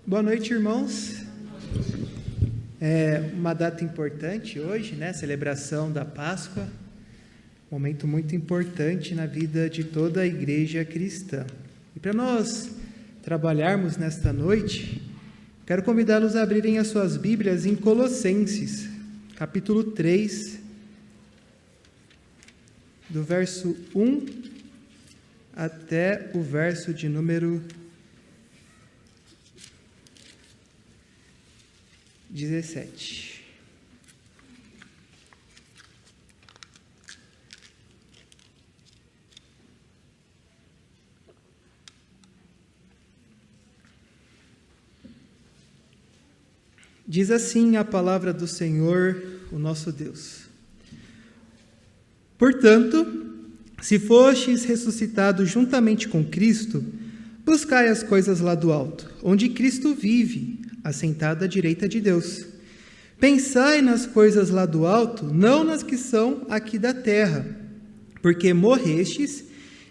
Boa noite, irmãos. É uma data importante hoje, né? Celebração da Páscoa. Momento muito importante na vida de toda a igreja cristã. E para nós trabalharmos nesta noite, quero convidá-los a abrirem as suas Bíblias em Colossenses, capítulo 3, do verso 1 até o verso de número 17. Diz assim a palavra do Senhor, o nosso Deus. Portanto, se fostes ressuscitados juntamente com Cristo, buscai as coisas lá do alto, onde Cristo vive, assentado à direita de Deus. Pensai nas coisas lá do alto, não nas que são aqui da terra, porque morrestes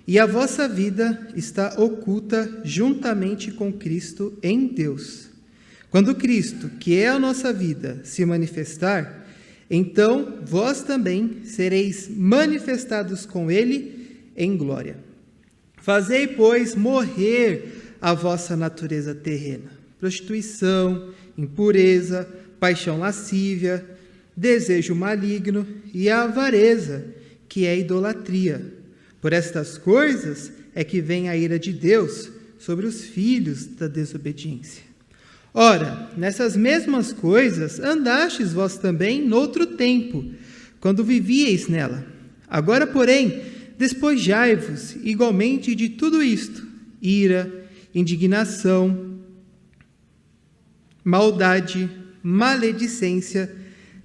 e a vossa vida está oculta juntamente com Cristo em Deus. Quando Cristo, que é a nossa vida, se manifestar, então vós também sereis manifestados com Ele em glória. Fazei, pois, morrer a vossa natureza terrena: prostituição, impureza, paixão lascívia, desejo maligno e a avareza, que é idolatria. Por estas coisas é que vem a ira de Deus sobre os filhos da desobediência. Ora, nessas mesmas coisas andastes vós também noutro tempo, quando vivieis nela. Agora, porém, despojai-vos igualmente de tudo isto: ira, indignação, maldade, maledicência,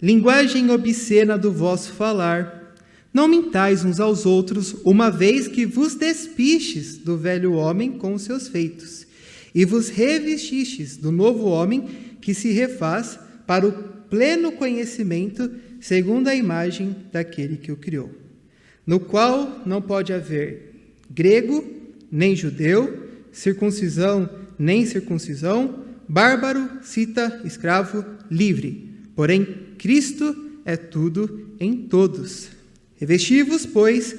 linguagem obscena do vosso falar. Não mintais uns aos outros, uma vez que vos despistes do velho homem com os seus feitos, e vos revestistes do novo homem, que se refaz para o pleno conhecimento, segundo a imagem daquele que o criou, no qual não pode haver grego, nem judeu, circuncisão, nem circuncisão, bárbaro, cita, escravo, livre. Porém, Cristo é tudo em todos. Revesti-vos, pois,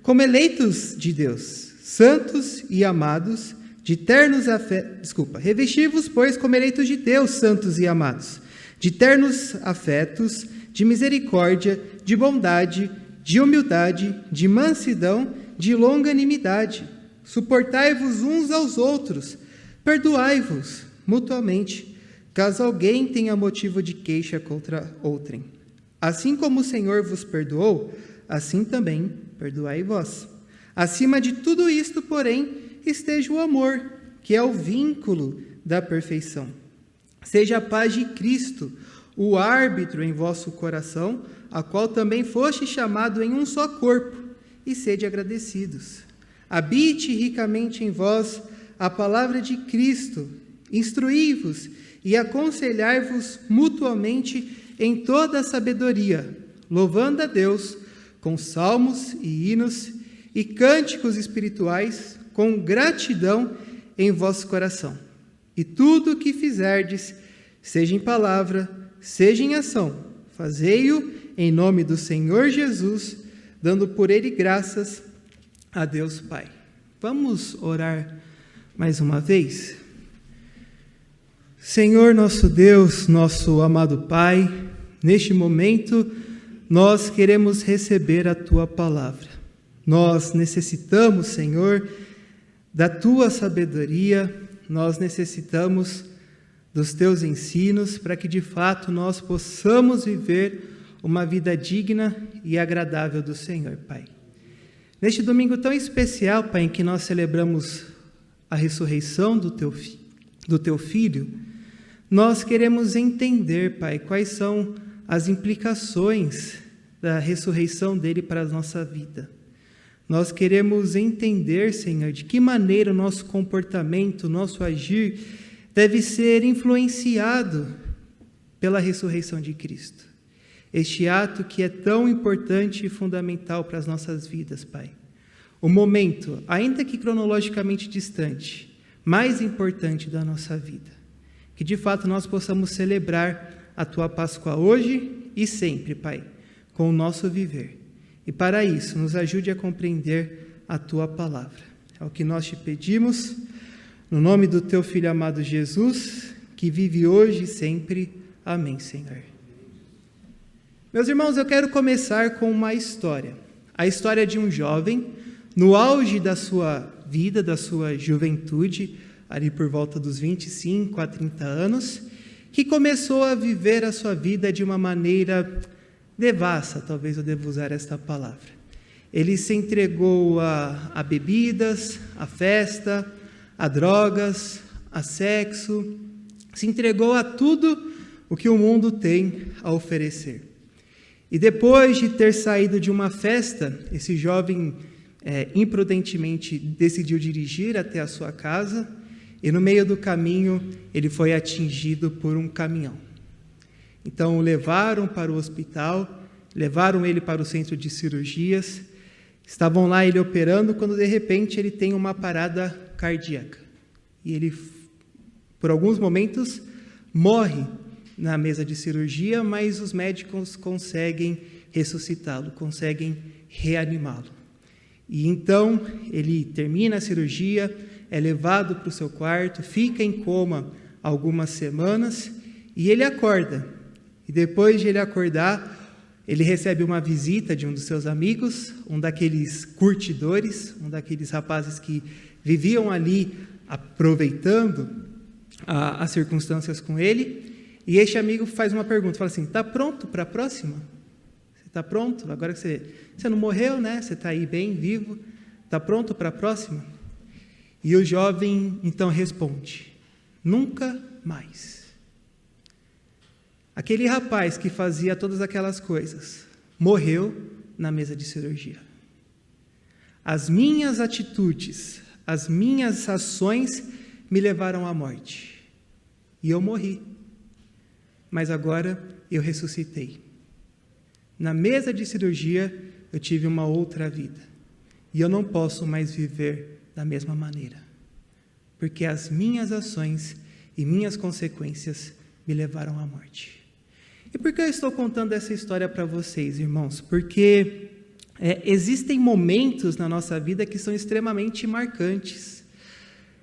como eleitos de Deus, santos e amados, de ternos afetos, revesti-vos, pois, como eleitos de Deus, santos e amados, de ternos afetos, de misericórdia, de bondade, de humildade, de mansidão, de longanimidade. Suportai-vos uns aos outros, perdoai-vos mutuamente, caso alguém tenha motivo de queixa contra outrem. Assim como o Senhor vos perdoou, assim também perdoai vós. Acima de tudo isto, porém, esteja o amor, que é o vínculo da perfeição. Seja a paz de Cristo, o árbitro em vosso coração, a qual também foste chamado em um só corpo, e sede agradecidos. Habite ricamente em vós a palavra de Cristo, instruí-vos e aconselhai-vos mutuamente em toda a sabedoria, louvando a Deus com salmos e hinos e cânticos espirituais, com gratidão em vosso coração. E tudo o que fizerdes, seja em palavra, seja em ação, fazei-o em nome do Senhor Jesus, dando por ele graças a Deus Pai. Vamos orar mais uma vez? Senhor nosso Deus, nosso amado Pai, neste momento nós queremos receber a Tua palavra. Nós necessitamos, Senhor, da Tua sabedoria, nós necessitamos dos Teus ensinos para que de fato nós possamos viver uma vida digna e agradável do Senhor, Pai. Neste domingo tão especial, Pai, em que nós celebramos a ressurreição do Teu Filho, nós queremos entender, Pai, quais são as implicações da ressurreição dele para a nossa vida. Nós queremos entender, Senhor, de que maneira o nosso comportamento, o nosso agir deve ser influenciado pela ressurreição de Cristo. Este ato que é tão importante e fundamental para as nossas vidas, Pai. O momento, ainda que cronologicamente distante, mais importante da nossa vida. Que de fato nós possamos celebrar a Tua Páscoa hoje e sempre, Pai, com o nosso viver. E para isso, nos ajude a compreender a Tua Palavra. É o que nós te pedimos, no nome do Teu Filho amado Jesus, que vive hoje e sempre. Amém, Senhor. Meus irmãos, eu quero começar com uma história. A história de um jovem, no auge da sua vida, da sua juventude, ali por volta dos 25 a 30 anos, que começou a viver a sua vida de uma maneira devassa, talvez eu deva usar esta palavra. Ele se entregou a bebidas, a festa, a drogas, a sexo, se entregou a tudo o que o mundo tem a oferecer. E depois de ter saído de uma festa, esse jovem imprudentemente decidiu dirigir até a sua casa e no meio do caminho ele foi atingido por um caminhão. Então o levaram para o hospital, levaram ele para o centro de cirurgias, estavam lá ele operando quando de repente ele tem uma parada cardíaca. E ele, por alguns momentos, morre na mesa de cirurgia, mas os médicos conseguem ressuscitá-lo, conseguem reanimá-lo. E então ele termina a cirurgia, é levado para o seu quarto, fica em coma algumas semanas e ele acorda. E depois de ele acordar, ele recebe uma visita de um dos seus amigos, um daqueles curtidores, um daqueles rapazes que viviam ali aproveitando as circunstâncias com ele. E este amigo faz uma pergunta, fala assim, está pronto para a próxima? Você está pronto? Agora que você não morreu, né? Você está aí bem, vivo, está pronto para a próxima? E o jovem então responde, nunca mais. Aquele rapaz que fazia todas aquelas coisas, morreu na mesa de cirurgia. As minhas atitudes, as minhas ações me levaram à morte. E eu morri. Mas agora eu ressuscitei. Na mesa de cirurgia, eu tive uma outra vida. E eu não posso mais viver da mesma maneira. Porque as minhas ações e minhas consequências me levaram à morte. E por que eu estou contando essa história para vocês, irmãos? Porque existem momentos na nossa vida que são extremamente marcantes.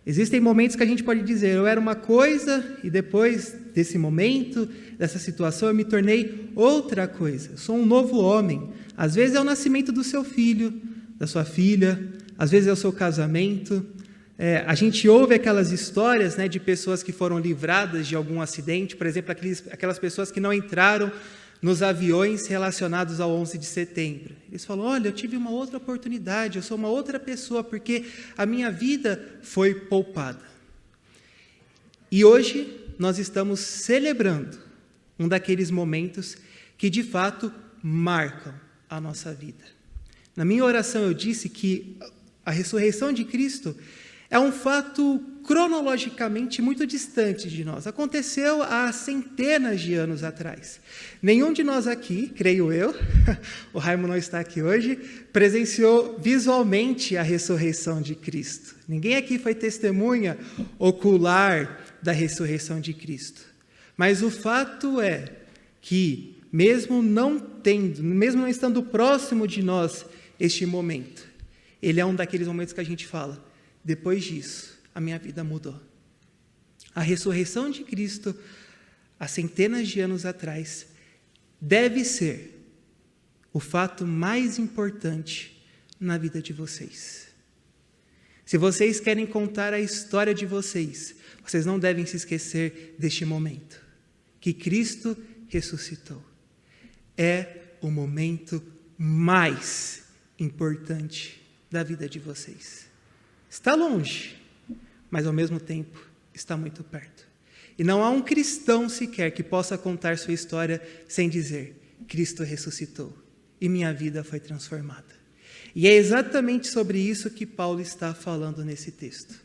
Existem momentos que a gente pode dizer, eu era uma coisa e depois desse momento, dessa situação, eu me tornei outra coisa. Eu sou um novo homem. Às vezes é o nascimento do seu filho, da sua filha, às vezes é o seu casamento. A gente ouve aquelas histórias, né, de pessoas que foram livradas de algum acidente, por exemplo, aquelas pessoas que não entraram nos aviões relacionados ao 11 de setembro. Eles falam, olha, eu tive uma outra oportunidade, eu sou uma outra pessoa, porque a minha vida foi poupada. E hoje nós estamos celebrando um daqueles momentos que, de fato, marcam a nossa vida. Na minha oração eu disse que a ressurreição de Cristo é um fato cronologicamente muito distante de nós. Aconteceu há centenas de anos atrás. Nenhum de nós aqui, creio eu, o Raimo não está aqui hoje, presenciou visualmente a ressurreição de Cristo. Ninguém aqui foi testemunha ocular da ressurreição de Cristo. Mas o fato é que, mesmo não estando próximo de nós este momento, ele é um daqueles momentos que a gente fala, depois disso, a minha vida mudou. A ressurreição de Cristo, há centenas de anos atrás, deve ser o fato mais importante na vida de vocês. Se vocês querem contar a história de vocês, vocês não devem se esquecer deste momento, que Cristo ressuscitou. É o momento mais importante da vida de vocês. Está longe, mas ao mesmo tempo está muito perto. E não há um cristão sequer que possa contar sua história sem dizer, Cristo ressuscitou e minha vida foi transformada. E é exatamente sobre isso que Paulo está falando nesse texto.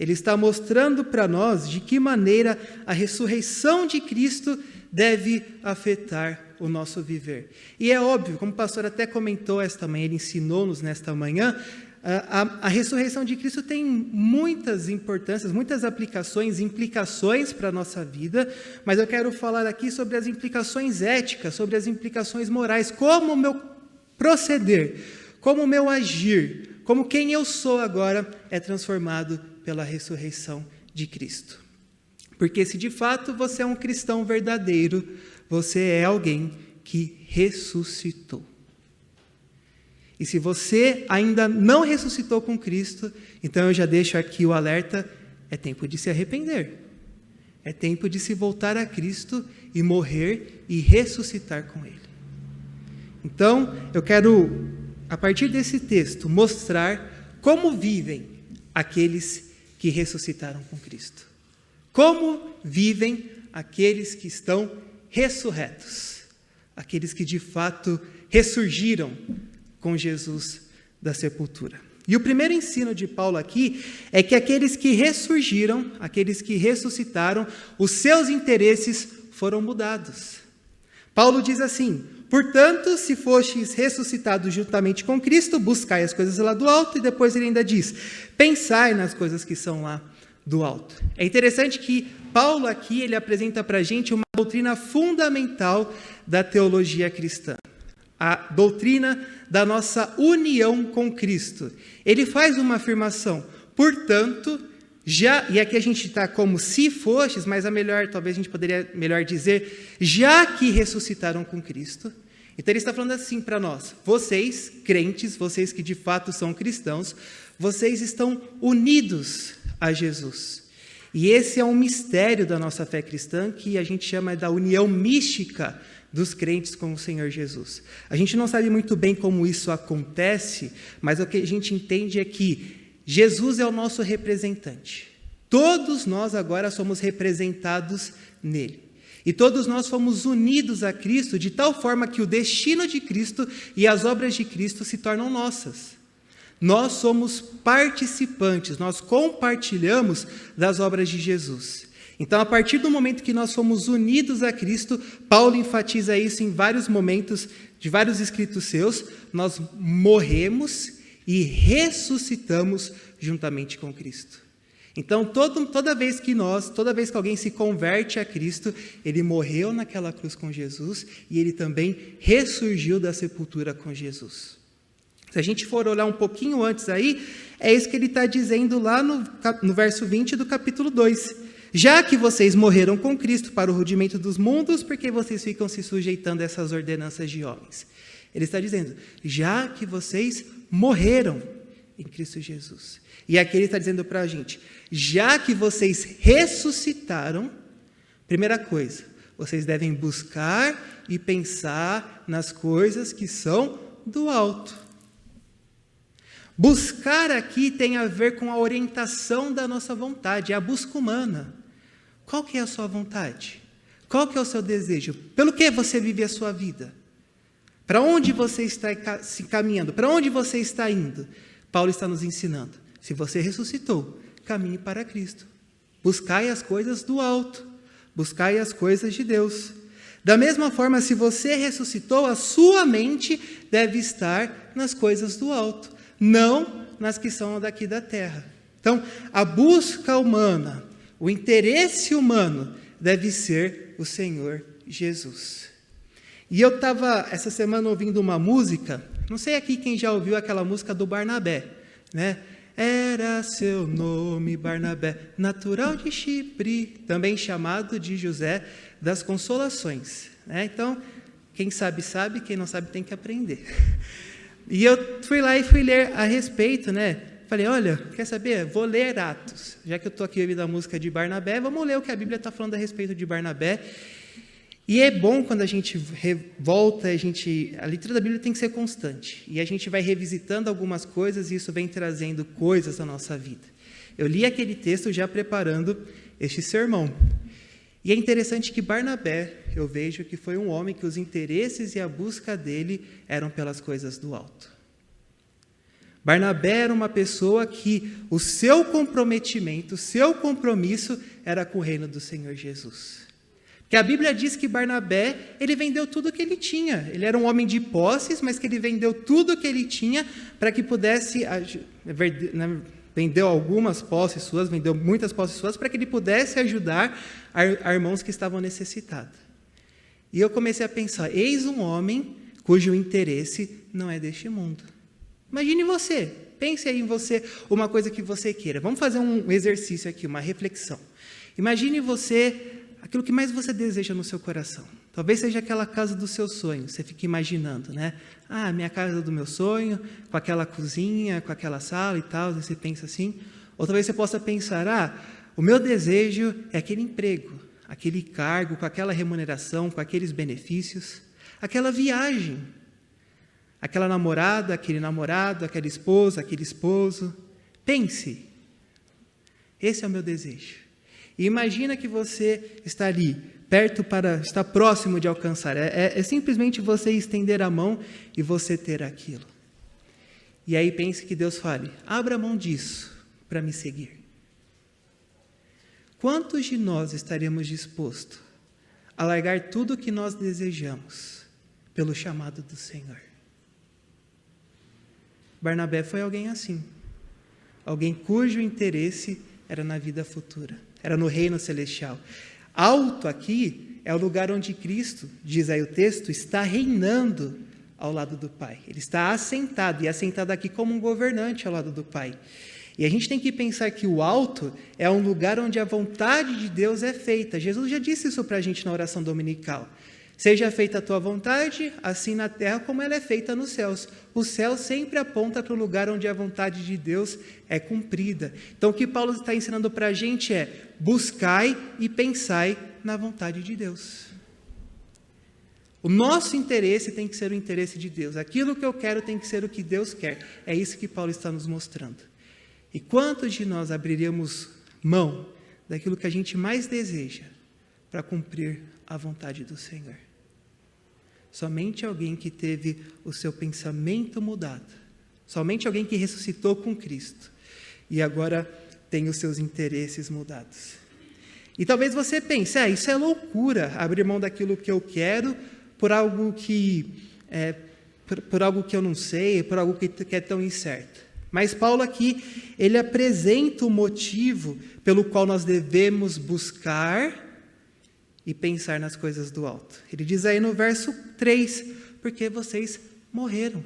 ele está mostrando para nós de que maneira a ressurreição de Cristo deve afetar o nosso viver. E é óbvio, como o pastor até comentou esta manhã, ele ensinou-nos nesta manhã, a ressurreição de Cristo tem muitas importâncias, muitas aplicações, implicações para a nossa vida, mas eu quero falar aqui sobre as implicações éticas, sobre as implicações morais, como o meu proceder, como o meu agir, como quem eu sou agora é transformado pela ressurreição de Cristo. Porque se de fato você é um cristão verdadeiro, você é alguém que ressuscitou. E se você ainda não ressuscitou com Cristo, então eu já deixo aqui o alerta, é tempo de se arrepender. É tempo de se voltar a Cristo e morrer e ressuscitar com Ele. Então, eu quero, a partir desse texto, mostrar como vivem aqueles que ressuscitaram com Cristo. Como vivem aqueles que estão ressurretos. Aqueles que de fato ressurgiram com Jesus da sepultura. E o primeiro ensino de Paulo aqui é que aqueles que ressurgiram, aqueles que ressuscitaram, os seus interesses foram mudados. Paulo diz assim: portanto, se fostes ressuscitados juntamente com Cristo, buscai as coisas lá do alto, e depois ele ainda diz, pensai nas coisas que são lá do alto. É interessante que Paulo aqui, ele apresenta para a gente uma doutrina fundamental da teologia cristã. A doutrina da nossa união com Cristo. Ele faz uma afirmação, portanto, já, e aqui a gente está como se fostes, mas talvez a gente poderia melhor dizer, já que ressuscitaram com Cristo. Então ele está falando assim para nós, vocês, crentes, vocês que de fato são cristãos, vocês estão unidos a Jesus. E esse é um mistério da nossa fé cristã, que a gente chama da união mística dos crentes com o Senhor Jesus. A gente não sabe muito bem como isso acontece, mas o que a gente entende é que Jesus é o nosso representante. Todos nós agora somos representados nele. E todos nós fomos unidos a Cristo de tal forma que o destino de Cristo e as obras de Cristo se tornam nossas. Nós somos participantes, nós compartilhamos das obras de Jesus. Então, a partir do momento que nós fomos unidos a Cristo, Paulo enfatiza isso em vários momentos de vários escritos seus, nós morremos e ressuscitamos juntamente com Cristo. Então, toda vez que alguém se converte a Cristo, ele morreu naquela cruz com Jesus e ele também ressurgiu da sepultura com Jesus. Se a gente for olhar um pouquinho antes aí, é isso que ele está dizendo lá no verso 20 do capítulo 2. Já que vocês morreram com Cristo para o rudimento dos mundos, por que vocês ficam se sujeitando a essas ordenanças de homens? Ele está dizendo, já que vocês morreram em Cristo Jesus. E aqui ele está dizendo para a gente, já que vocês ressuscitaram, primeira coisa, vocês devem buscar e pensar nas coisas que são do alto. Buscar aqui tem a ver com a orientação da nossa vontade, é a busca humana. Qual que é a sua vontade? Qual que é o seu desejo? Pelo que você vive a sua vida? Para onde você está se caminhando? Para onde você está indo? Paulo está nos ensinando. Se você ressuscitou, caminhe para Cristo. Buscai as coisas do alto. Buscai as coisas de Deus. Da mesma forma, se você ressuscitou, a sua mente deve estar nas coisas do alto, não nas que são daqui da terra. Então, a busca humana, o interesse humano deve ser o Senhor Jesus. E eu estava essa semana ouvindo uma música, não sei aqui quem já ouviu aquela música do Barnabé, né? Era seu nome Barnabé, natural de Chipre, também chamado de José das Consolações. Né? Então, quem sabe, sabe, quem não sabe tem que aprender. E eu fui lá e fui ler a respeito, né? Falei, olha, quer saber? Vou ler Atos. Já que eu estou aqui ouvindo a música de Barnabé, vamos ler o que a Bíblia está falando a respeito de Barnabé. E é bom quando a gente volta, a leitura da Bíblia tem que ser constante. E a gente vai revisitando algumas coisas e isso vem trazendo coisas à nossa vida. Eu li aquele texto já preparando este sermão. E é interessante que Barnabé, eu vejo que foi um homem que os interesses e a busca dele eram pelas coisas do alto. Barnabé era uma pessoa que o seu comprometimento, o seu compromisso era com o reino do Senhor Jesus. Porque a Bíblia diz que Barnabé, ele vendeu tudo o que ele tinha. Ele era um homem de posses, mas que ele vendeu tudo o que ele tinha para que pudesse... Vendeu algumas posses suas, vendeu muitas posses suas, para que ele pudesse ajudar a irmãos que estavam necessitados. E eu comecei a pensar, eis um homem cujo interesse não é deste mundo. Imagine você, pense aí em você, uma coisa que você queira. Vamos fazer um exercício aqui, uma reflexão. Imagine você, aquilo que mais você deseja no seu coração. Talvez seja aquela casa dos seus sonhos, você fica imaginando, né? Ah, minha casa do meu sonho, com aquela cozinha, com aquela sala e tal, você pensa assim. Ou talvez você possa pensar, o meu desejo é aquele emprego, aquele cargo, com aquela remuneração, com aqueles benefícios, aquela viagem, aquela namorada, aquele namorado, aquela esposa, aquele esposo. Pense, esse é o meu desejo. E imagina que você está ali, está próximo de alcançar. É simplesmente você estender a mão e você ter aquilo. E aí pense que Deus fale, abra mão disso para me seguir. Quantos de nós estaremos dispostos a largar tudo o que nós desejamos pelo chamado do Senhor? Barnabé foi alguém assim, alguém cujo interesse era na vida futura, era no reino celestial. Alto aqui é o lugar onde Cristo, diz aí o texto, está reinando ao lado do Pai. Ele está assentado, e assentado aqui como um governante ao lado do Pai. E a gente tem que pensar que o alto é um lugar onde a vontade de Deus é feita. Jesus já disse isso para a gente na oração dominical. Seja feita a tua vontade, assim na terra como ela é feita nos céus. O céu sempre aponta para o lugar onde a vontade de Deus é cumprida. Então o que Paulo está ensinando para a gente é, buscai e pensai na vontade de Deus. O nosso interesse tem que ser o interesse de Deus. Aquilo que eu quero tem que ser o que Deus quer. É isso que Paulo está nos mostrando. E quantos de nós abriríamos mão daquilo que a gente mais deseja para cumprir a vontade do Senhor? Somente alguém que teve o seu pensamento mudado, somente alguém que ressuscitou com Cristo e agora tem os seus interesses mudados. E talvez você pense, isso é loucura, abrir mão daquilo que eu quero por algo que eu não sei, por algo que é tão incerto. Mas Paulo aqui, ele apresenta o motivo pelo qual nós devemos buscar e pensar nas coisas do alto. Ele diz aí no verso 3, porque vocês morreram.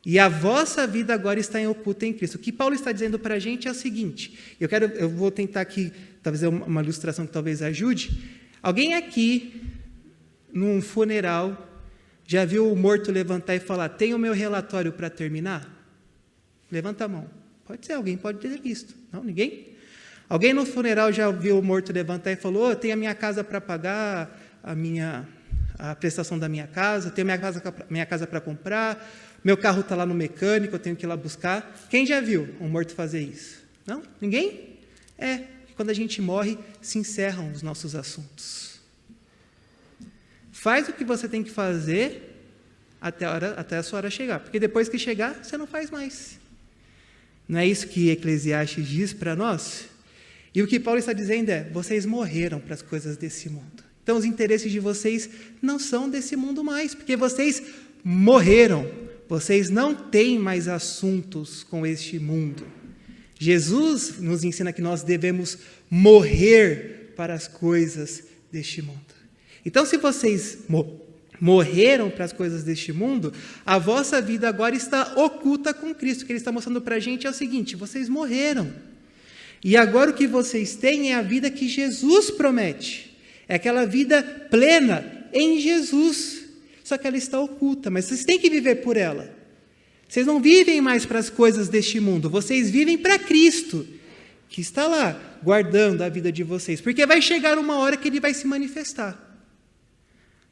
E a vossa vida agora está oculta em Cristo. O que Paulo está dizendo para a gente é o seguinte, eu vou tentar aqui, talvez uma ilustração que talvez ajude. Alguém aqui, num funeral, já viu o morto levantar e falar, tem o meu relatório para terminar? Levanta a mão. Pode ser alguém, pode ter visto. Não, ninguém? Alguém no funeral já viu o morto levantar e falou, tenho a minha casa para pagar, a prestação da minha casa, tenho minha casa para comprar, meu carro está lá no mecânico, eu tenho que ir lá buscar. Quem já viu um morto fazer isso? Não? Ninguém? Quando a gente morre, se encerram os nossos assuntos. Faz o que você tem que fazer até a sua hora chegar, porque depois que chegar, você não faz mais. Não é isso que Eclesiastes diz para nós? E o que Paulo está dizendo é, vocês morreram para as coisas desse mundo. Então, os interesses de vocês não são desse mundo mais, porque vocês morreram. Vocês não têm mais assuntos com este mundo. Jesus nos ensina que nós devemos morrer para as coisas deste mundo. Então, se vocês morreram para as coisas deste mundo, a vossa vida agora está oculta com Cristo. O que ele está mostrando para a gente é o seguinte, vocês morreram. E agora o que vocês têm é a vida que Jesus promete. É aquela vida plena em Jesus. Só que ela está oculta, mas vocês têm que viver por ela. Vocês não vivem mais para as coisas deste mundo, vocês vivem para Cristo, que está lá, guardando a vida de vocês. Porque vai chegar uma hora que ele vai se manifestar.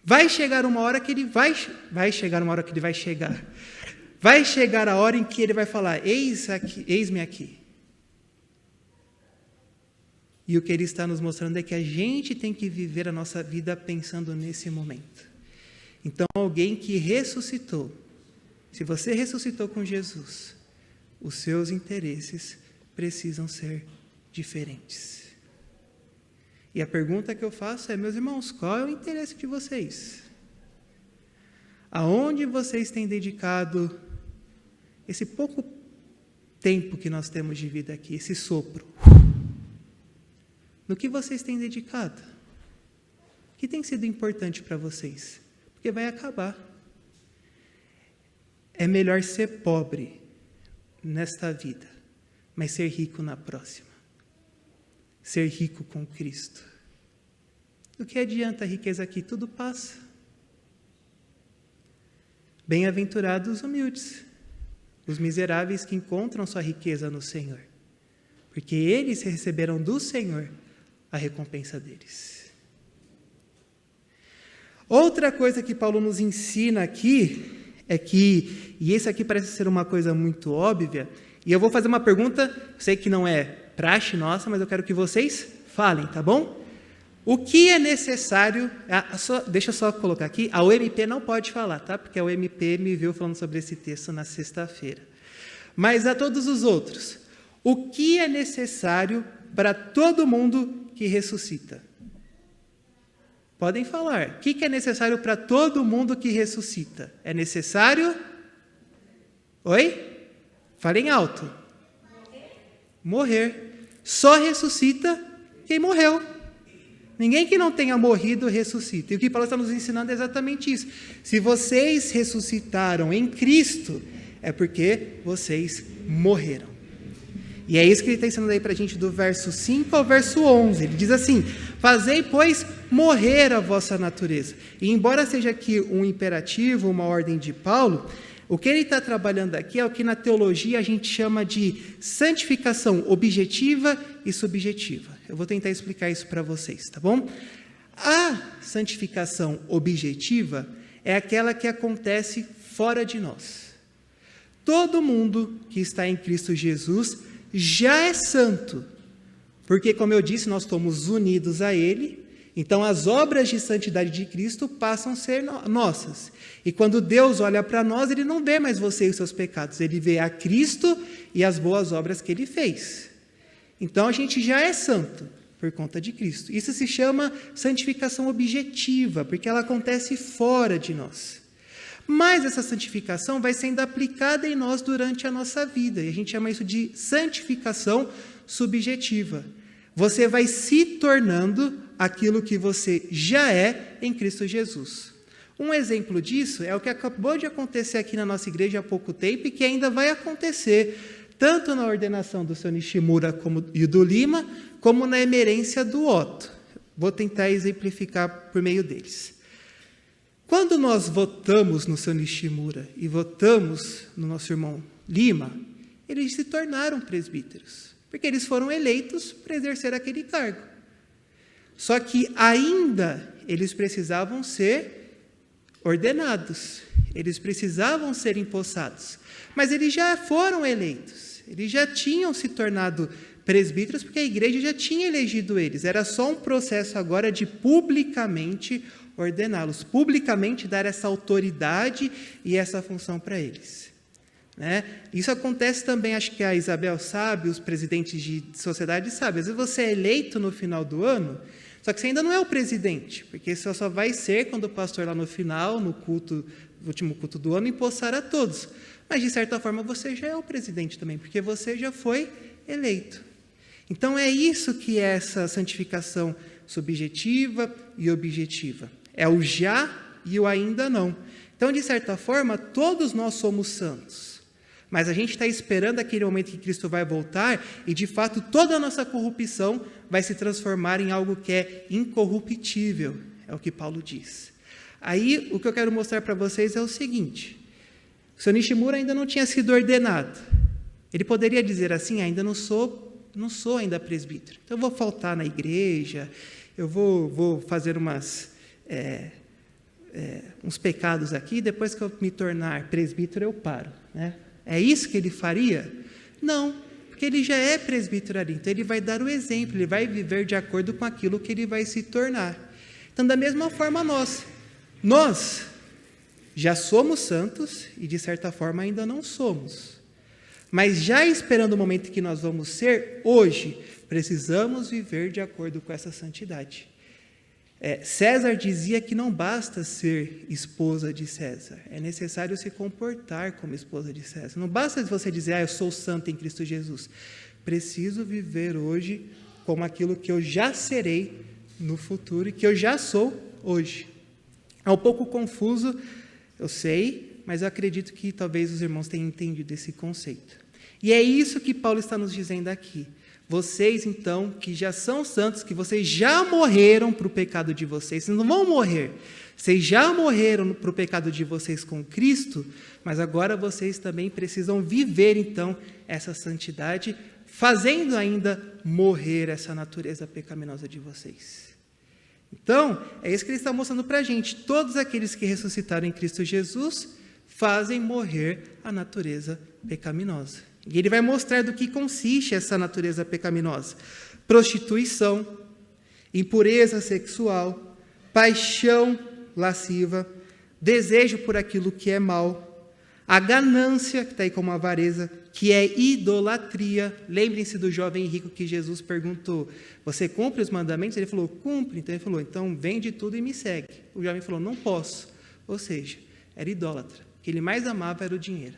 Vai chegar uma hora que ele vai chegar. Vai chegar a hora em que ele vai falar, eis-me aqui. E o que ele está nos mostrando é que a gente tem que viver a nossa vida pensando nesse momento. Então, alguém que ressuscitou, Se você ressuscitou com Jesus, os seus interesses precisam ser diferentes. E a pergunta que eu faço é, meus irmãos, qual é o interesse de vocês? Aonde vocês têm dedicado esse pouco tempo que nós temos de vida aqui, esse sopro? No que vocês têm dedicado? O que tem sido importante para vocês? Porque vai acabar. É melhor ser pobre nesta vida, mas ser rico na próxima. Ser rico com Cristo. O que adianta a riqueza aqui? Tudo passa. Bem-aventurados os humildes, os miseráveis que encontram sua riqueza no Senhor, porque eles receberão do Senhor a recompensa deles. Outra coisa que Paulo nos ensina aqui é que, e isso aqui parece ser uma coisa muito óbvia, e eu vou fazer uma pergunta, sei que não é praxe nossa, mas eu quero que vocês falem, tá bom? O que é necessário, deixa eu só colocar aqui, a UMP não pode falar, tá? Porque a UMP me viu falando sobre esse texto na sexta-feira. Mas a todos os outros, o que é necessário para todo mundo que ressuscita? Podem falar. O que é necessário para todo mundo que ressuscita? É necessário? Oi? Falem alto. Morrer. Só ressuscita quem morreu. Ninguém que não tenha morrido ressuscita. E o que Paulo está nos ensinando é exatamente isso. Se vocês ressuscitaram em Cristo, é porque vocês morreram. E é isso que ele está ensinando aí para a gente do verso 5 ao verso 11. Ele diz assim, fazei, pois, morrer a vossa natureza. E embora seja aqui um imperativo, uma ordem de Paulo, o que ele está trabalhando aqui é o que na teologia a gente chama de santificação objetiva e subjetiva. Eu vou tentar explicar isso para vocês, tá bom? A santificação objetiva é aquela que acontece fora de nós. Todo mundo que está em Cristo Jesus já é santo, porque, como eu disse, nós estamos unidos a Ele, então as obras de santidade de Cristo passam a ser nossas. E quando Deus olha para nós, Ele não vê mais você e os seus pecados, Ele vê a Cristo e as boas obras que Ele fez. Então a gente já é santo por conta de Cristo. Isso se chama santificação objetiva, porque ela acontece fora de nós. Mas essa santificação vai sendo aplicada em nós durante a nossa vida, e a gente chama isso de santificação subjetiva. Você vai se tornando aquilo que você já é em Cristo Jesus. Um exemplo disso é o que acabou de acontecer aqui na nossa igreja há pouco tempo e que ainda vai acontecer, tanto na ordenação do seu Nishimura e do Lima, como na emerência do Otto. Vou tentar exemplificar por meio deles. Quando nós votamos no seu Nishimura e votamos no nosso irmão Lima, eles se tornaram presbíteros, porque eles foram eleitos para exercer aquele cargo. Só que ainda eles precisavam ser ordenados, eles precisavam ser empossados, mas eles já foram eleitos, eles já tinham se tornado presbíteros, porque a igreja já tinha elegido eles, era só um processo agora de publicamente ordená-los, publicamente dar essa autoridade e essa função para eles. Né? Isso acontece também, acho que a Isabel sabe, os presidentes de sociedade sabem, às vezes você é eleito no final do ano, só que você ainda não é o presidente, porque isso só vai ser quando o pastor lá no final, no culto, no último culto do ano, empossar a todos. Mas, de certa forma, você já é o presidente também, porque você já foi eleito. Então, é isso que é essa santificação subjetiva e objetiva. É o já e o ainda não. Então, de certa forma, todos nós somos santos. Mas a gente está esperando aquele momento que Cristo vai voltar e, de fato, toda a nossa corrupção vai se transformar em algo que é incorruptível. É o que Paulo diz. Aí, o que eu quero mostrar para vocês é o seguinte. O seu Nishimura ainda não tinha sido ordenado. Ele poderia dizer assim, ainda não sou ainda presbítero. Então, eu vou faltar na igreja, eu vou fazer uns pecados aqui, depois que eu me tornar presbítero, eu paro. Né? É isso que ele faria? Não, porque ele já é presbítero ali, então ele vai dar o exemplo, ele vai viver de acordo com aquilo que ele vai se tornar. Então, da mesma forma, nós já somos santos e, de certa forma, ainda não somos. Mas já esperando o momento que nós vamos ser, hoje, precisamos viver de acordo com essa santidade. César dizia que não basta ser esposa de César, é necessário se comportar como esposa de César. Não basta você dizer, eu sou santa em Cristo Jesus. Preciso viver hoje como aquilo que eu já serei no futuro e que eu já sou hoje. É um pouco confuso, eu sei, mas eu acredito que talvez os irmãos tenham entendido esse conceito. E é isso que Paulo está nos dizendo aqui. Vocês, então, que já são santos, que vocês já morreram para o pecado de vocês, vocês não vão morrer, vocês já morreram para o pecado de vocês com Cristo, mas agora vocês também precisam viver, então, essa santidade, fazendo ainda morrer essa natureza pecaminosa de vocês. Então, é isso que ele está mostrando para a gente. Todos aqueles que ressuscitaram em Cristo Jesus fazem morrer a natureza pecaminosa. E ele vai mostrar do que consiste essa natureza pecaminosa. Prostituição, impureza sexual, paixão lasciva, desejo por aquilo que é mal, a ganância, que está aí como avareza, que é idolatria. Lembrem-se do jovem rico que Jesus perguntou, você cumpre os mandamentos? Ele falou, cumpre. Então ele falou, então vende tudo e me segue. O jovem falou, não posso. Ou seja, era idólatra. O que ele mais amava era o dinheiro.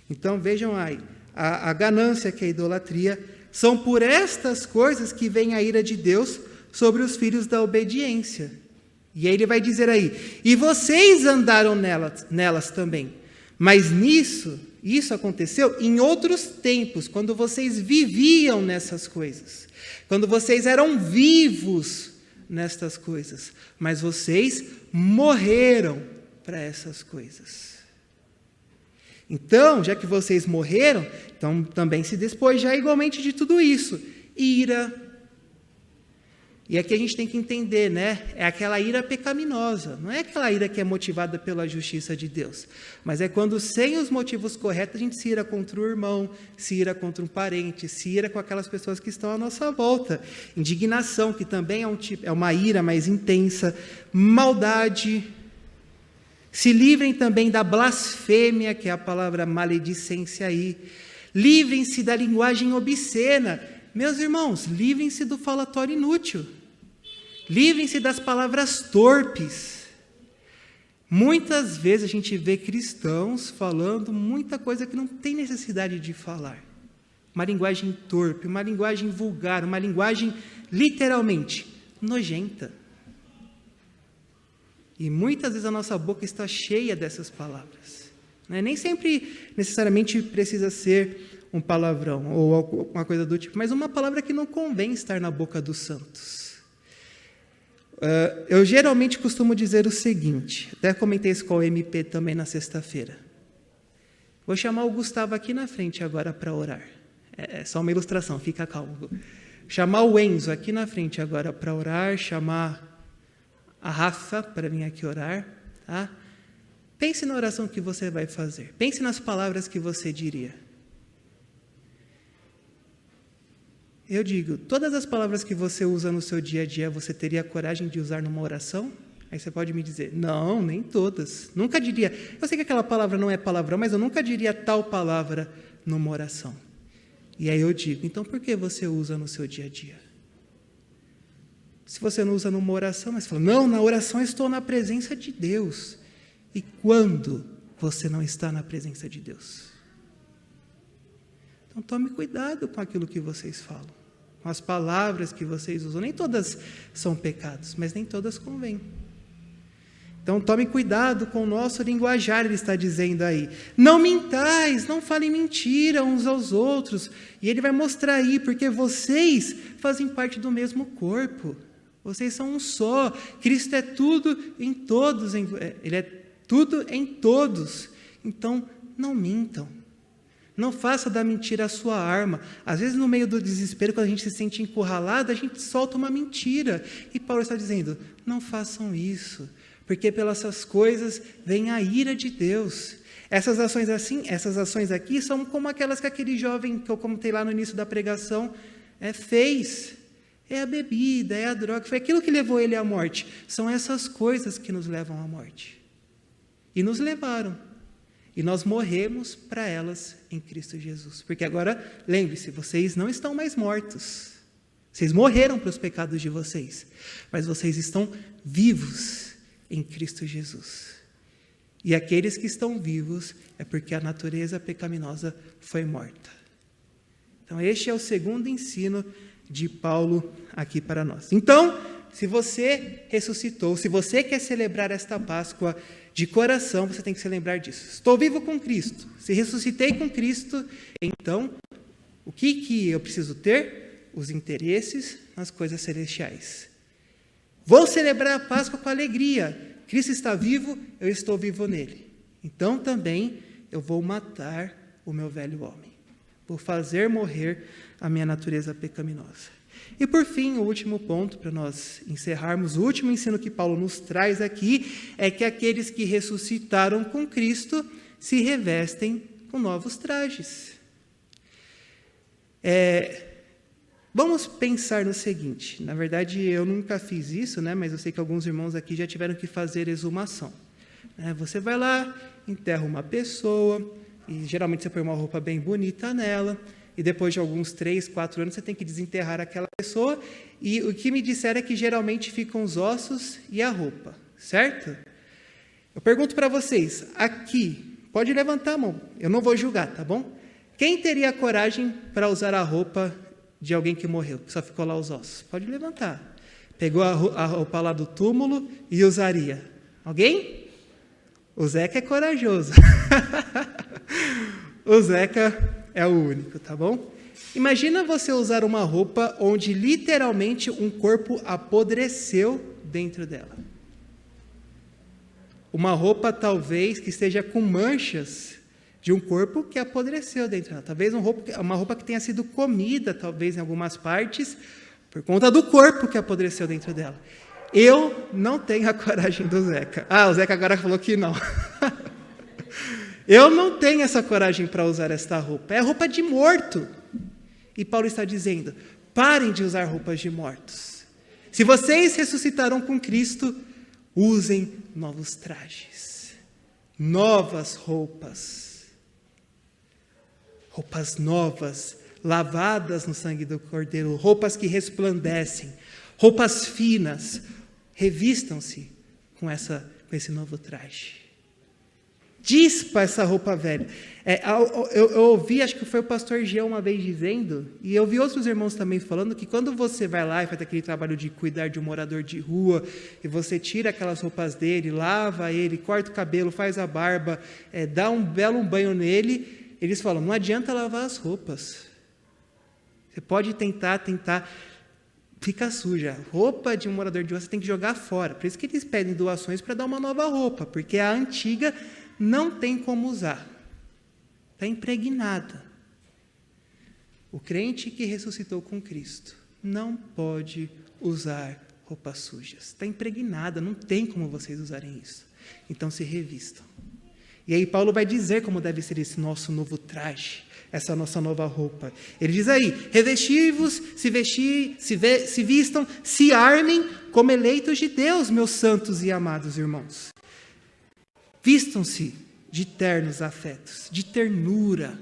Então vejam aí, a ganância, que é a idolatria, são por estas coisas que vem a ira de Deus sobre os filhos da obediência. E aí ele vai dizer aí, e vocês andaram nelas também, mas isso aconteceu em outros tempos, quando vocês viviam nessas coisas, quando vocês eram vivos nestas coisas, mas vocês morreram para essas coisas. Então, já que vocês morreram, então também se despojar igualmente de tudo isso. Ira. E aqui a gente tem que entender, né? É aquela ira pecaminosa. Não é aquela ira que é motivada pela justiça de Deus. Mas é quando, sem os motivos corretos, a gente se ira contra o irmão, se ira contra um parente, se ira com aquelas pessoas que estão à nossa volta. Indignação, que também é uma ira mais intensa. Maldade. Se livrem também da blasfêmia, que é a palavra maledicência aí. Livrem-se da linguagem obscena. Meus irmãos, livrem-se do falatório inútil. Livrem-se das palavras torpes. Muitas vezes a gente vê cristãos falando muita coisa que não tem necessidade de falar. Uma linguagem torpe, uma linguagem vulgar, uma linguagem literalmente nojenta. E muitas vezes a nossa boca está cheia dessas palavras. Nem sempre necessariamente precisa ser um palavrão ou alguma coisa do tipo, mas uma palavra que não convém estar na boca dos santos. Eu geralmente costumo dizer o seguinte, até comentei isso com o MP também na sexta-feira. Vou chamar o Gustavo aqui na frente agora para orar. É só uma ilustração, fica calmo. Chamar o Enzo aqui na frente agora para orar, chamar a Rafa para vir aqui orar, tá? Pense na oração que você vai fazer. Pense nas palavras que você diria. Eu digo, todas as palavras que você usa no seu dia a dia, você teria coragem de usar numa oração? Aí você pode me dizer, não, nem todas. Nunca diria, eu sei que aquela palavra não é palavrão, mas eu nunca diria tal palavra numa oração. E aí eu digo, então por que você usa no seu dia a dia? Se você não usa numa oração, mas fala, não, na oração eu estou na presença de Deus. E quando você não está na presença de Deus? Então tome cuidado com aquilo que vocês falam, com as palavras que vocês usam. Nem todas são pecados, mas nem todas convêm. Então tome cuidado com o nosso linguajar, ele está dizendo aí. Não mintais, não falem mentira uns aos outros. E ele vai mostrar aí, porque vocês fazem parte do mesmo corpo. Vocês são um só. Cristo é tudo em todos. Ele é tudo em todos. Então, não mintam. Não faça da mentira a sua arma. Às vezes, no meio do desespero, quando a gente se sente encurralado, a gente solta uma mentira. E Paulo está dizendo, não façam isso, porque pelas essas coisas vem a ira de Deus. Essas ações aqui são como aquelas que aquele jovem, que eu comentei lá no início da pregação, fez. É a bebida, é a droga, foi aquilo que levou ele à morte. São essas coisas que nos levam à morte. e nos levaram. E nós morremos para elas em Cristo Jesus. Porque agora, lembre-se, vocês não estão mais mortos. Vocês morreram para os pecados de vocês. Mas vocês estão vivos em Cristo Jesus. E aqueles que estão vivos é porque a natureza pecaminosa foi morta. Então, este é o segundo ensino de Paulo aqui para nós. Então, se você ressuscitou, se você quer celebrar esta Páscoa de coração, você tem que se lembrar disso. Estou vivo com Cristo. Se ressuscitei com Cristo, então, o que eu preciso ter? Os interesses nas coisas celestiais. Vou celebrar a Páscoa com alegria. Cristo está vivo, eu estou vivo nele. Então, também, eu vou matar o meu velho homem. Vou fazer morrer a minha natureza pecaminosa. E por fim, o último ponto, para nós encerrarmos, o último ensino que Paulo nos traz aqui, é que aqueles que ressuscitaram com Cristo se revestem com novos trajes. Vamos pensar no seguinte, na verdade eu nunca fiz isso, né, mas eu sei que alguns irmãos aqui já tiveram que fazer exumação. Você vai lá, enterra uma pessoa, e geralmente você põe uma roupa bem bonita nela, e depois de alguns 3, 4 anos você tem que desenterrar aquela pessoa, e o que me disseram é que geralmente ficam os ossos e a roupa, certo? Eu pergunto para vocês, aqui, pode levantar a mão, eu não vou julgar, tá bom? Quem teria a coragem para usar a roupa de alguém que morreu, que só ficou lá os ossos? Pode levantar. Pegou a roupa lá do túmulo e usaria. Alguém? O Zeca é corajoso. O Zeca é o único, tá bom? Imagina você usar uma roupa onde literalmente um corpo apodreceu dentro dela. Uma roupa talvez que esteja com manchas de um corpo que apodreceu dentro dela. Talvez uma roupa que tenha sido comida, talvez em algumas partes, por conta do corpo que apodreceu dentro dela. Eu não tenho a coragem do Zeca. O Zeca agora falou que não. Eu não tenho essa coragem para usar esta roupa. É roupa de morto. E Paulo está dizendo, parem de usar roupas de mortos. Se vocês ressuscitaram com Cristo, usem novos trajes, novas roupas. Roupas novas, lavadas no sangue do Cordeiro, roupas que resplandecem, roupas finas. Revistam-se com esse novo traje. Dispa essa roupa velha. Eu ouvi, acho que foi o pastor Jean uma vez dizendo, e eu vi outros irmãos também falando, que quando você vai lá e faz aquele trabalho de cuidar de um morador de rua, e você tira aquelas roupas dele, lava ele, corta o cabelo, faz a barba, dá um belo banho nele, eles falam, não adianta lavar as roupas. Você pode tentar, fica suja. Roupa de um morador de rua você tem que jogar fora. Por isso que eles pedem doações para dar uma nova roupa, porque a antiga não tem como usar. Está impregnada. O crente que ressuscitou com Cristo não pode usar roupas sujas. Está impregnada, não tem como vocês usarem isso. Então se revistam. E aí Paulo vai dizer como deve ser esse nosso novo traje, essa nossa nova roupa. Ele diz aí, revestivos, se vistam, se armem como eleitos de Deus, meus santos e amados irmãos. Vistam-se de ternos afetos, de ternura,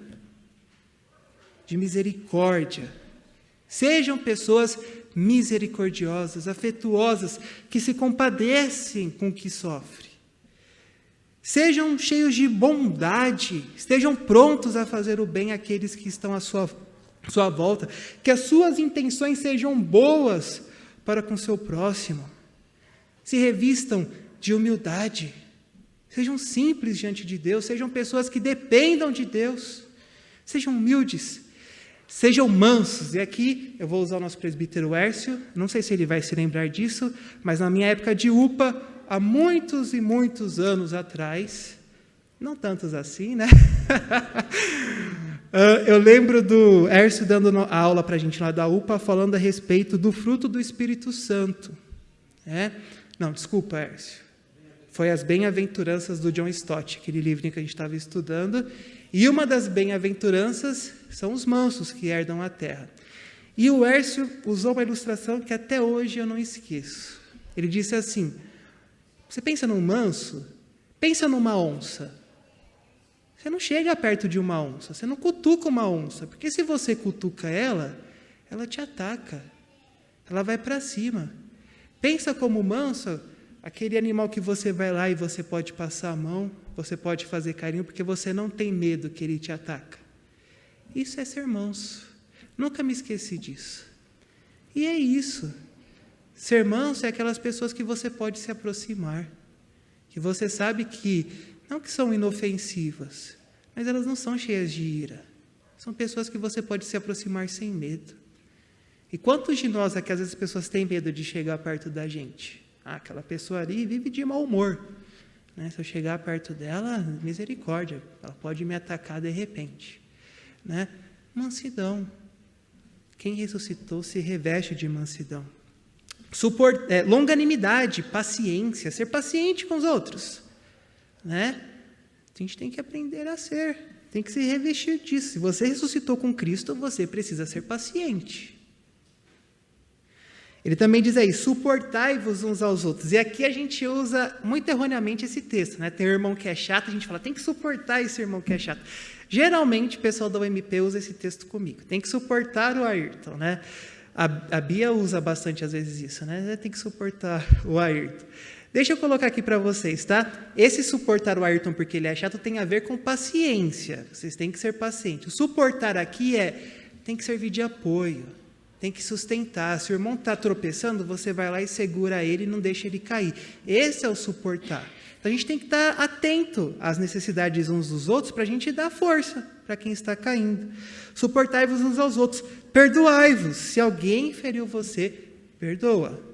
de misericórdia. Sejam pessoas misericordiosas, afetuosas, que se compadecem com o que sofre. Sejam cheios de bondade, estejam prontos a fazer o bem àqueles que estão à sua volta, que as suas intenções sejam boas para com seu próximo. Se revistam de humildade, sejam simples diante de Deus, sejam pessoas que dependam de Deus, sejam humildes, sejam mansos. E aqui eu vou usar o nosso presbítero Hércio, não sei se ele vai se lembrar disso, mas na minha época de UPA, há muitos e muitos anos atrás, não tantos assim, né? Eu lembro do Hércio dando a aula para a gente lá da UPA, falando a respeito do fruto do Espírito Santo. Não, desculpa, Hércio. Foi as bem-aventuranças do John Stott, aquele livrinho que a gente estava estudando. E uma das bem-aventuranças são os mansos que herdam a terra. E o Hércio usou uma ilustração que até hoje eu não esqueço. Ele disse assim, você pensa num manso, Pensa numa onça. Você não chega perto de uma onça, você não cutuca uma onça, porque se você cutuca ela, ela te ataca, ela vai para cima. Pensa como manso, aquele animal que você vai lá e você pode passar a mão, você pode fazer carinho, porque você não tem medo que ele te ataca. Isso é ser manso. Nunca me esqueci disso. E é isso. Ser manso é aquelas pessoas que você pode se aproximar, que você sabe que, não que são inofensivas, mas elas não são cheias de ira. São pessoas que você pode se aproximar sem medo. E quantos de nós aqui, às vezes, as pessoas têm medo de chegar perto da gente? Aquela pessoa ali vive de mau humor. Né? Se eu chegar perto dela, misericórdia, ela pode me atacar de repente. Né? Mansidão. Quem ressuscitou se reveste de mansidão. Longanimidade, paciência, ser paciente com os outros. Né? A gente tem que aprender a ser, tem que se revestir disso. Se você ressuscitou com Cristo, você precisa ser paciente. Ele também diz aí, suportai-vos uns aos outros. E aqui a gente usa muito erroneamente esse texto. Né? Tem um irmão que é chato, a gente fala, tem que suportar esse irmão que é chato. Geralmente o pessoal da UMP usa esse texto comigo. Tem que suportar o Ayrton. Né? A Bia usa bastante às vezes isso. Né? Tem que suportar o Ayrton. Deixa eu colocar aqui para vocês, tá? Esse suportar o Ayrton porque ele é chato tem a ver com paciência. Vocês têm que ser pacientes. O suportar aqui tem que servir de apoio, tem que sustentar. Se o irmão está tropeçando, você vai lá e segura ele e não deixa ele cair. Esse é o suportar. Então a gente tem que estar atento às necessidades uns dos outros para a gente dar força para quem está caindo. Suportai-vos uns aos outros. Perdoai-vos. Se alguém feriu você, perdoa.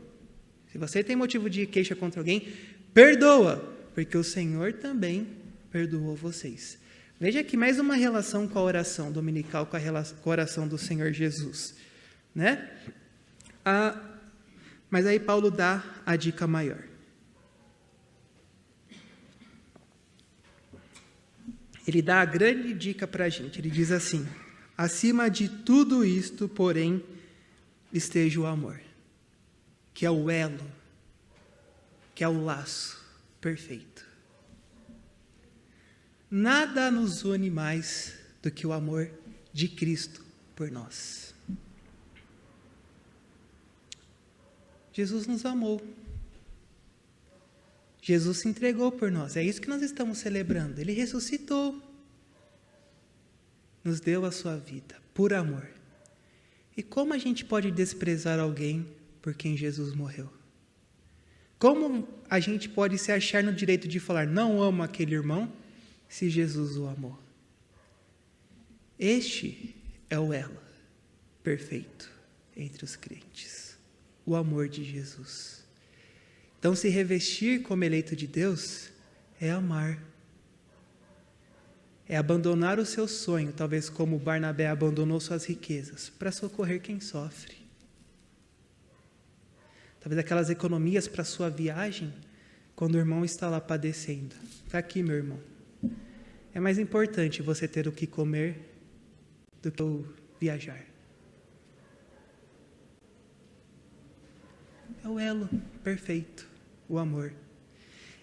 Se você tem motivo de queixa contra alguém, perdoa, porque o Senhor também perdoou vocês. Veja aqui mais uma relação com a oração dominical, com a oração do Senhor Jesus. Né? Mas aí Paulo dá a dica maior. Ele dá a grande dica para a gente. Ele diz assim, acima de tudo isto, porém, esteja o amor. Que é o elo, que é o laço perfeito. Nada nos une mais do que o amor de Cristo por nós. Jesus nos amou. Jesus se entregou por nós. É isso que nós estamos celebrando. Ele ressuscitou. Nos deu a sua vida por amor. E como a gente pode desprezar alguém por quem Jesus morreu? Como a gente pode se achar no direito de falar, não amo aquele irmão, se Jesus o amou? Este é o elo perfeito entre os crentes, o amor de Jesus. Então, se revestir como eleito de Deus é amar. É abandonar o seu sonho, talvez como Barnabé abandonou suas riquezas, para socorrer quem sofre. Talvez aquelas economias para a sua viagem, quando o irmão está lá padecendo. Fica aqui, meu irmão. É mais importante você ter o que comer do que o viajar. É o elo perfeito, o amor.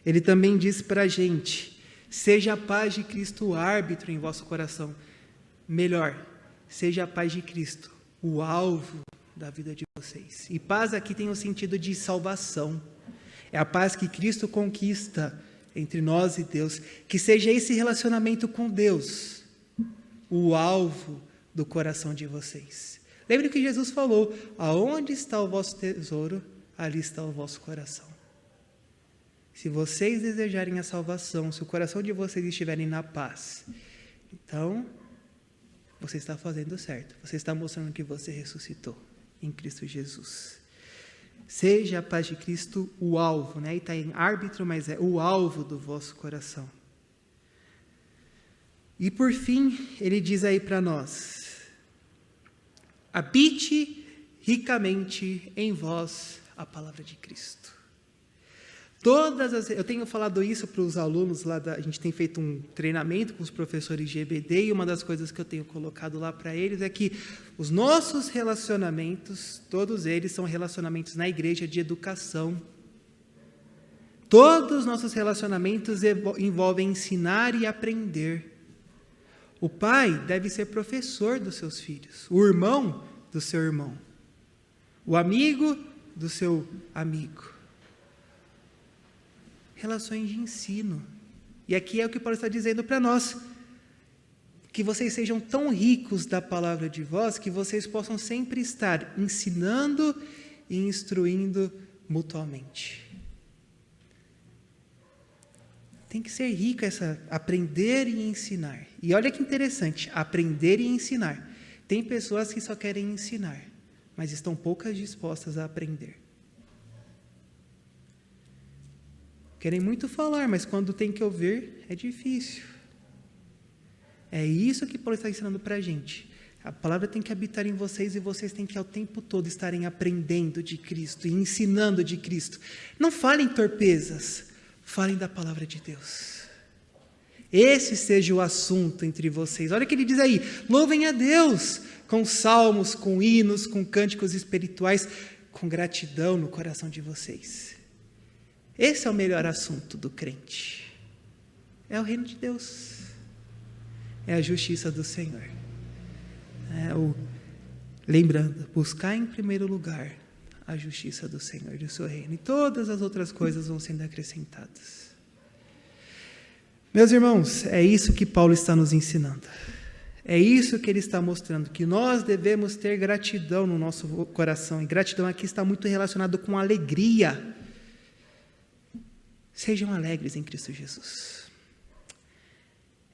Ele também diz para a gente, seja a paz de Cristo o árbitro em vosso coração. Melhor, seja a paz de Cristo o alvo da vida de vocês. E paz aqui tem o sentido de salvação. É a paz que Cristo conquista entre nós e Deus. Que seja esse relacionamento com Deus o alvo do coração de vocês. Lembre que Jesus falou, aonde está o vosso tesouro, ali está o vosso coração. Se vocês desejarem a salvação, se o coração de vocês estiverem na paz, então você está fazendo certo. Você está mostrando que você ressuscitou em Cristo Jesus. Seja a paz de Cristo o alvo, né? E está em árbitro, mas é o alvo do vosso coração. E por fim, ele diz aí para nós, habite ricamente em vós a palavra de Cristo. Eu tenho falado isso para os alunos lá, a gente tem feito um treinamento com os professores de EBD, e uma das coisas que eu tenho colocado lá para eles é que os nossos relacionamentos, todos eles são relacionamentos na igreja de educação. Todos os nossos relacionamentos envolvem ensinar e aprender. O pai deve ser professor dos seus filhos, o irmão do seu irmão, o amigo do seu amigo. Relações de ensino. E aqui é o que Paulo está dizendo para nós. Que vocês sejam tão ricos da palavra de vós, que vocês possam sempre estar ensinando e instruindo mutuamente. Tem que ser rico essa aprender e ensinar. E olha que interessante, aprender e ensinar. Tem pessoas que só querem ensinar, mas estão poucas dispostas a aprender. Querem muito falar, mas quando tem que ouvir, é difícil. É isso que Paulo está ensinando para a gente. A palavra tem que habitar em vocês e vocês têm que, ao tempo todo, estarem aprendendo de Cristo e ensinando de Cristo. Não falem torpezas, falem da palavra de Deus. Esse seja o assunto entre vocês. Olha o que ele diz aí: louvem a Deus com salmos, com hinos, com cânticos espirituais, com gratidão no coração de vocês. Esse é o melhor assunto do crente. É o reino de Deus. É a justiça do Senhor. Lembrando, buscar em primeiro lugar a justiça do Senhor e do seu reino. E todas as outras coisas vão sendo acrescentadas. Meus irmãos, é isso que Paulo está nos ensinando. É isso que ele está mostrando, que nós devemos ter gratidão no nosso coração. E gratidão aqui está muito relacionado com alegria. Sejam alegres em Cristo Jesus.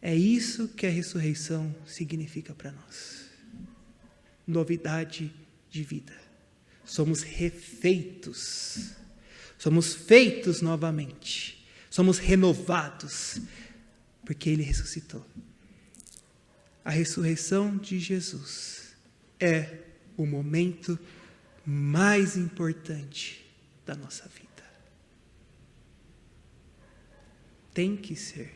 É isso que a ressurreição significa para nós. Novidade de vida. Somos refeitos. Somos feitos novamente. Somos renovados. Porque Ele ressuscitou. A ressurreição de Jesus é o momento mais importante da nossa vida. Tem que ser.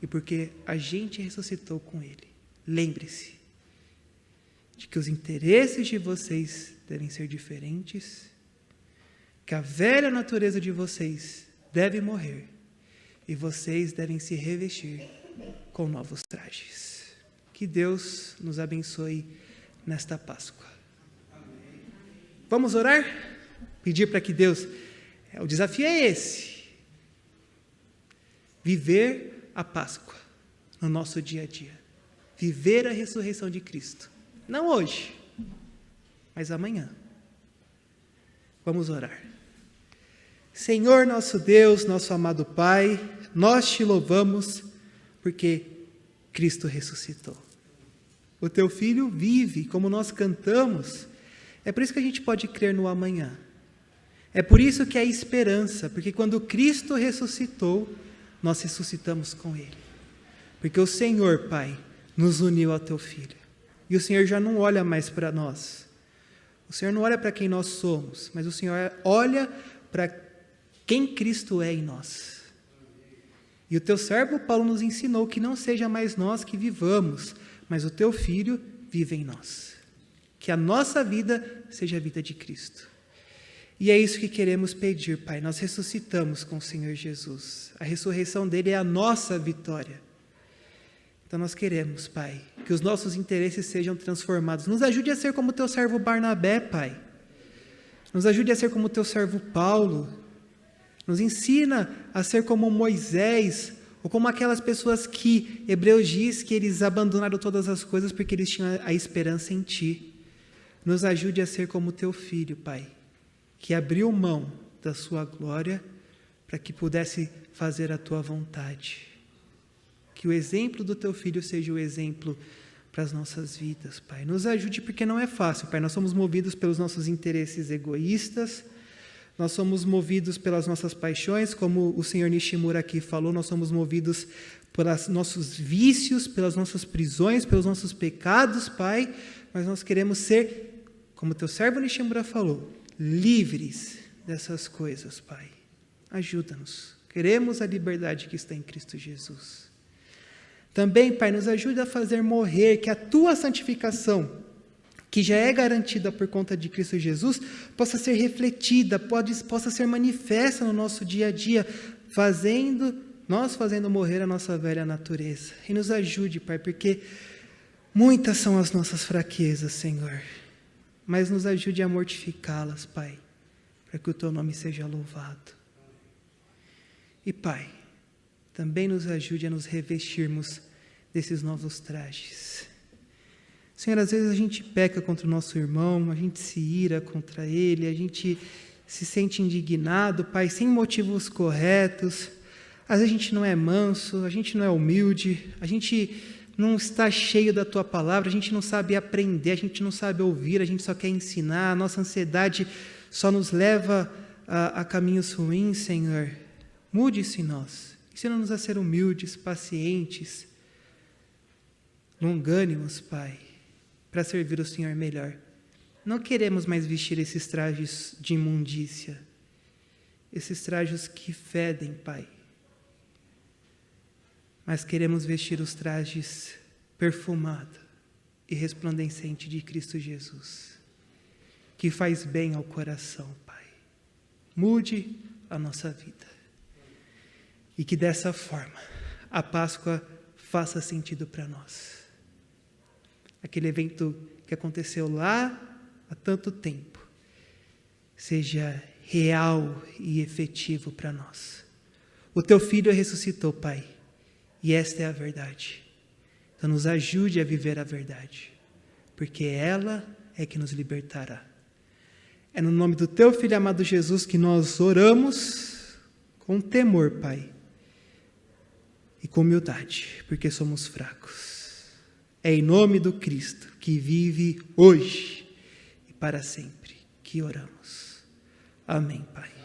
E porque a gente ressuscitou com Ele, lembre-se de que os interesses de vocês devem ser diferentes, que a velha natureza de vocês deve morrer e vocês devem se revestir com novos trajes. Que Deus nos abençoe nesta Páscoa. Vamos orar? Pedir para que Deus... O desafio é esse. Viver a Páscoa no nosso dia a dia. Viver a ressurreição de Cristo. Não hoje, mas amanhã. Vamos orar. Senhor nosso Deus, nosso amado Pai, nós te louvamos porque Cristo ressuscitou. O teu Filho vive, como nós cantamos. É por isso que a gente pode crer no amanhã. É por isso que há esperança, porque quando Cristo ressuscitou, nós ressuscitamos com Ele. Porque o Senhor, Pai, nos uniu ao teu Filho. E o Senhor já não olha mais para nós. O Senhor não olha para quem nós somos, mas o Senhor olha para quem Cristo é em nós. E o teu servo Paulo nos ensinou que não seja mais nós que vivamos, mas o teu Filho vive em nós. Que a nossa vida seja a vida de Cristo. E é isso que queremos pedir, Pai. Nós ressuscitamos com o Senhor Jesus. A ressurreição dele é a nossa vitória. Então nós queremos, Pai, que os nossos interesses sejam transformados. Nos ajude a ser como o teu servo Barnabé, Pai. Nos ajude a ser como o teu servo Paulo. Nos ensina a ser como Moisés, ou como aquelas pessoas que Hebreus diz que eles abandonaram todas as coisas porque eles tinham a esperança em Ti. Nos ajude a ser como o teu Filho, Pai, que abriu mão da sua glória para que pudesse fazer a tua vontade. Que o exemplo do teu Filho seja o exemplo para as nossas vidas, Pai. Nos ajude porque não é fácil, Pai. Nós somos movidos pelos nossos interesses egoístas, nós somos movidos pelas nossas paixões, como o Senhor Nishimura aqui falou, nós somos movidos pelos nossos vícios, pelas nossas prisões, pelos nossos pecados, Pai, mas nós queremos ser, como o teu servo Nishimura falou, livres dessas coisas, Pai. Ajuda-nos. Queremos a liberdade que está em Cristo Jesus. Também, Pai, nos ajuda a fazer morrer, que a Tua santificação que já é garantida por conta de Cristo Jesus, possa ser refletida, possa ser manifesta no nosso dia a dia, fazendo morrer a nossa velha natureza. E nos ajude, Pai, porque muitas são as nossas fraquezas, Senhor, mas nos ajude a mortificá-las, Pai, para que o Teu nome seja louvado. E, Pai, também nos ajude a nos revestirmos desses novos trajes. Senhor, às vezes a gente peca contra o nosso irmão, a gente se ira contra ele, a gente se sente indignado, Pai, sem motivos corretos. Às vezes a gente não é manso, a gente não é humilde, a gente não está cheio da Tua palavra, a gente não sabe aprender, a gente não sabe ouvir, a gente só quer ensinar, a nossa ansiedade só nos leva a caminhos ruins, Senhor. Mude isso em nós, ensina-nos a ser humildes, pacientes, longânimos, Pai, para servir o Senhor melhor. Não queremos mais vestir esses trajes de imundícia, esses trajes que fedem, Pai, mas queremos vestir os trajes perfumado e resplandecente de Cristo Jesus, que faz bem ao coração, Pai. Mude a nossa vida e que dessa forma a Páscoa faça sentido para nós. Aquele evento que aconteceu lá há tanto tempo seja real e efetivo para nós. O Teu Filho ressuscitou, Pai, e esta é a verdade. Então nos ajude a viver a verdade, porque ela é que nos libertará. É no nome do Teu Filho amado Jesus que nós oramos com temor, Pai, e com humildade, porque somos fracos. É em nome do Cristo, que vive hoje e para sempre, que oramos. Amém, Pai.